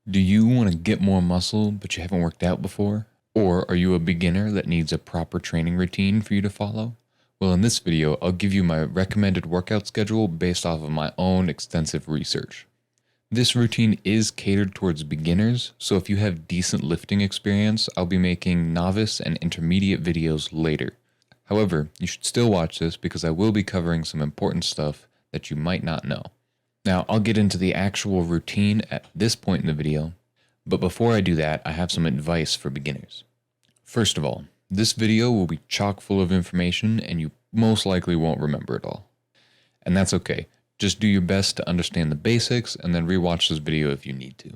Do you want to get more muscle but you haven't worked out before? Or are you a beginner that needs a proper training routine for you to follow? Well, in this video, I'll give you my recommended workout schedule based off of my own extensive research. This routine is catered towards beginners, so if you have decent lifting experience, I'll be making novice and intermediate videos later. However, you should still watch this because I will be covering some important stuff that you might not know. Now, I'll get into the actual routine at this point in the video, but before I do that, I have some advice for beginners. First of all, this video will be chock full of information and you most likely won't remember it all. And that's okay. Just do your best to understand the basics and then rewatch this video if you need to.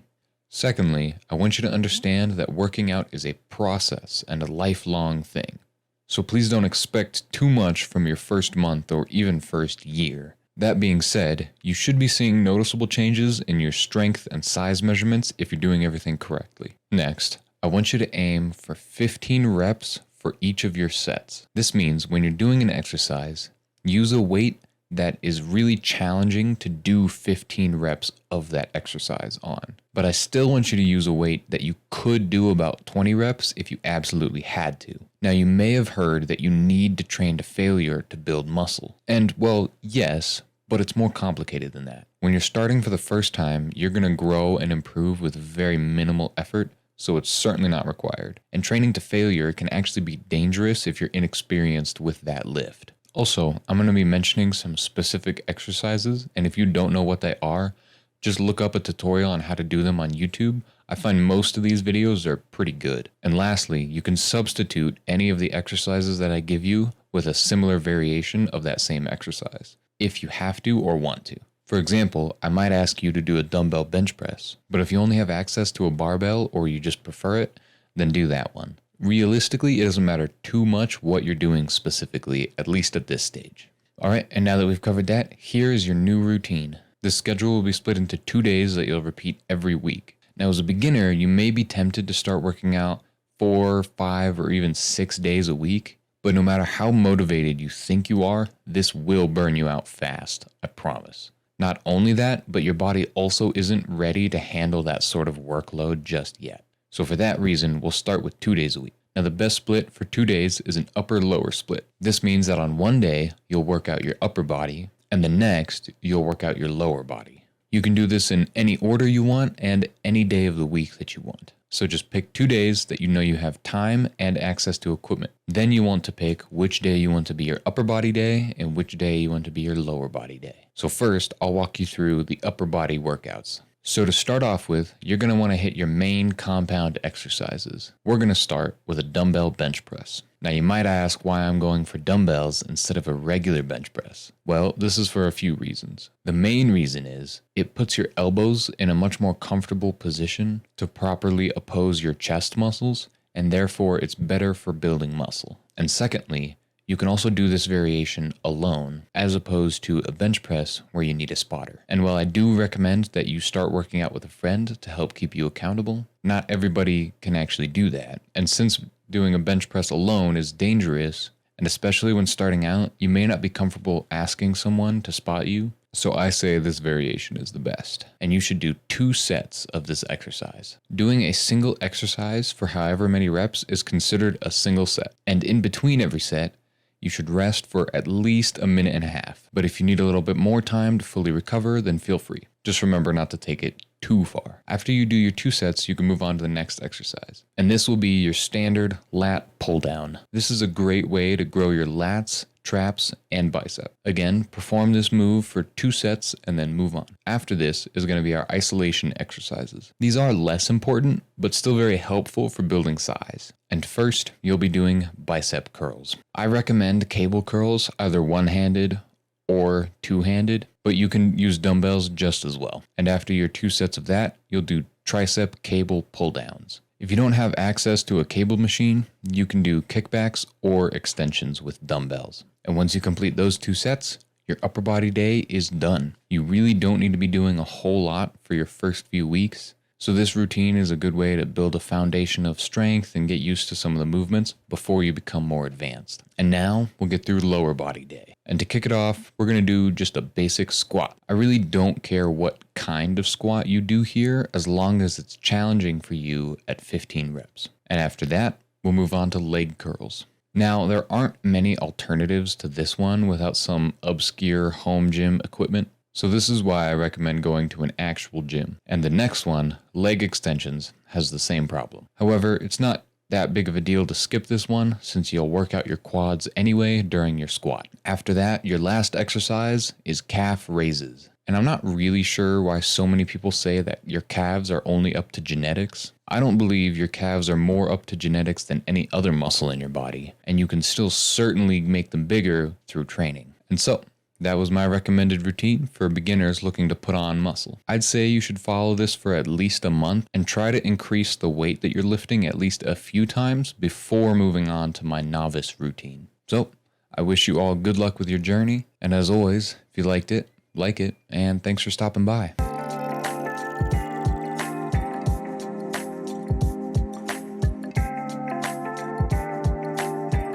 Secondly, I want you to understand that working out is a process and a lifelong thing. So please don't expect too much from your first month or even first year. That being said, you should be seeing noticeable changes in your strength and size measurements if you're doing everything correctly. Next, I want you to aim for 15 reps for each of your sets. This means when you're doing an exercise, use a weight that is really challenging to do 15 reps of that exercise on. But I still want you to use a weight that you could do about 20 reps if you absolutely had to. Now, you may have heard that you need to train to failure to build muscle. And, well, yes, but it's more complicated than that. When you're starting for the first time, you're going to grow and improve with very minimal effort, so it's certainly not required. And training to failure can actually be dangerous if you're inexperienced with that lift. Also, I'm going to be mentioning some specific exercises, and if you don't know what they are, just look up a tutorial on how to do them on YouTube. I find most of these videos are pretty good. And lastly, you can substitute any of the exercises that I give you with a similar variation of that same exercise, if you have to or want to. For example, I might ask you to do a dumbbell bench press, but if you only have access to a barbell or you just prefer it, then do that one. Realistically, it doesn't matter too much what you're doing specifically, at least at this stage. Alright, and now that we've covered that, here is your new routine. This schedule will be split into 2 days that you'll repeat every week. Now, as a beginner, you may be tempted to start working out 4, 5, or even 6 days a week, but no matter how motivated you think you are, this will burn you out fast, I promise. Not only that, but your body also isn't ready to handle that sort of workload just yet. So for that reason, we'll start with 2 days a week. Now, the best split for 2 days is an upper-lower split. This means that on one day, you'll work out your upper body, and the next, you'll work out your lower body. You can do this in any order you want and any day of the week that you want. So just pick 2 days that you know you have time and access to equipment. Then you want to pick which day you want to be your upper body day and which day you want to be your lower body day. So first, I'll walk you through the upper body workouts. So to start off with, you're going to want to hit your main compound exercises. We're going to start with a dumbbell bench press. Now you might ask why I'm going for dumbbells instead of a regular bench press. Well, this is for a few reasons. The main reason is it puts your elbows in a much more comfortable position to properly oppose your chest muscles, and therefore it's better for building muscle. And secondly, you can also do this variation alone, as opposed to a bench press where you need a spotter. And while I do recommend that you start working out with a friend to help keep you accountable, not everybody can actually do that. And since doing a bench press alone is dangerous, and especially when starting out, you may not be comfortable asking someone to spot you. So I say this variation is the best. And you should do 2 sets of this exercise. Doing a single exercise for however many reps is considered a single set. And in between every set, you should rest for at least a minute and a half. But if you need a little bit more time to fully recover, then feel free. Just remember not to take it too far. After you do your 2 sets, you can move on to the next exercise. And this will be your standard lat pull down. This is a great way to grow your lats, traps, and bicep. Again, perform this move for 2 sets and then move on. After this is going to be our isolation exercises. These are less important, but still very helpful for building size. And first, you'll be doing bicep curls. I recommend cable curls, either one-handed or two-handed, but you can use dumbbells just as well. And after your 2 sets of that, you'll do tricep cable pull downs. If you don't have access to a cable machine, you can do kickbacks or extensions with dumbbells. And once you complete those 2 sets, your upper body day is done. You really don't need to be doing a whole lot for your first few weeks, So this routine is a good way to build a foundation of strength and get used to some of the movements before you become more advanced. And now we'll get through lower body day. And to kick it off, we're going to do just a basic squat. I really don't care what kind of squat you do here as long as it's challenging for you at 15 reps. And after that, we'll move on to leg curls. Now, there aren't many alternatives to this one without some obscure home gym equipment. So this is why I recommend going to an actual gym. And the next one, leg extensions, has the same problem. However, it's not that big of a deal to skip this one since you'll work out your quads anyway during your squat. After that, your last exercise is calf raises. And I'm not really sure why so many people say that your calves are only up to genetics. I don't believe your calves are more up to genetics than any other muscle in your body, and you can still certainly make them bigger through training. And so, that was my recommended routine for beginners looking to put on muscle. I'd say you should follow this for at least a month and try to increase the weight that you're lifting at least a few times before moving on to my novice routine. So, I wish you all good luck with your journey, and as always, if you liked it, like it, and thanks for stopping by.